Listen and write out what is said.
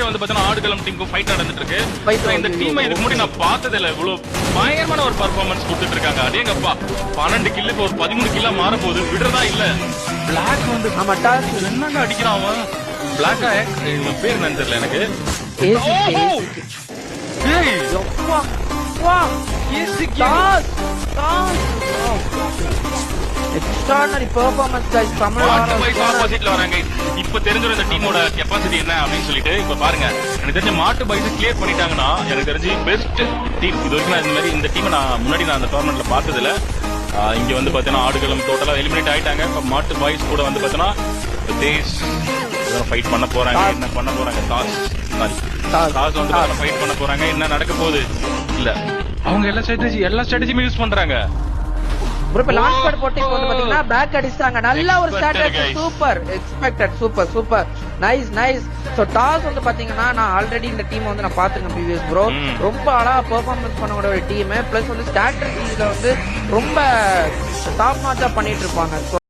வந்து பாத்தீங்கன்னா ஆடுகளம் டீமுக்கும் ஃபைட் நடந்துட்டு இருக்கு. இந்த டீமை இதுக்கு முன்னாடி நான் பார்த்தது இல்ல, இவ்வளவு பயங்கரமான ஒரு பர்ஃபார்மன்ஸ் கொடுத்துட்டு இருக்காங்க. அதேங்கப்பா 12 கில்லுக்கு ஒரு 13 கில்லா மாற போது விடுறதா இல்ல. பிளாக் வந்து என்னங்க அடிக்கிறான் அவன். பிளாக்கா இவன் பேர் என்னன்னு தெரியல எனக்கு. Extraordinary performance guys. ஆப்போசிட்ல வராங்க. இப்ப தெரிஞ்ச இந்த டீமோட கெபாசிட்டி என்ன அப்படின்னு சொல்லிட்டு இப்ப பாருங்க. எனக்கு தெரிஞ்ச மாட்டு பாய்ஸ் கிளியர் பண்ணிட்டாங்கன்னா எனக்கு தெரிஞ்சு பெஸ்ட் டீம் இது வரைக்கும். இந்த மாதிரி இந்த டீமை நான் முன்னாடி அந்த டோர்னமெண்ட்ல பார்த்ததுல இங்க வந்து பாத்தீங்கன்னா ஆடுகளம் டோட்டலா எலிமினேட் ஆயிட்டாங்க. இப்ப மாட்டு பாய்ஸ் கூட வந்து பாத்தீங்கன்னா தேஷ் ஃபைட் பண்ண போறாங்க. என்ன பண்ண போறாங்க? டாஸ் வந்து ஃபைட் பண்ண போறாங்க. என்ன நடக்க போகுது இல்ல, அவங்க எல்லா ஸ்ட்ராட்டஜியுமே யூஸ் பண்றாங்க. ப்ரோ இப்ப லான்ச் பேட் போட்டு இப்போ வந்து பாத்தீங்கன்னா பேக் அடிச்சாங்க. நல்ல ஒரு strategy. Super expected. Super nice. So toss வந்து பாத்தீங்கன்னா நான் ஆல்ரெடி இந்த டீம் வந்து நான் பாத்துருக்கேன் ப்ரீவியஸ் ப்ரோ. ரொம்ப அழகா பெர்ஃபார்மன்ஸ் பண்ணக்கூடிய ஒரு டீம். பிளஸ் வந்து ஸ்ட்ராட்டஜில வந்து ரொம்ப டாப் நாச்சா பண்ணிட்டு இருப்பாங்க.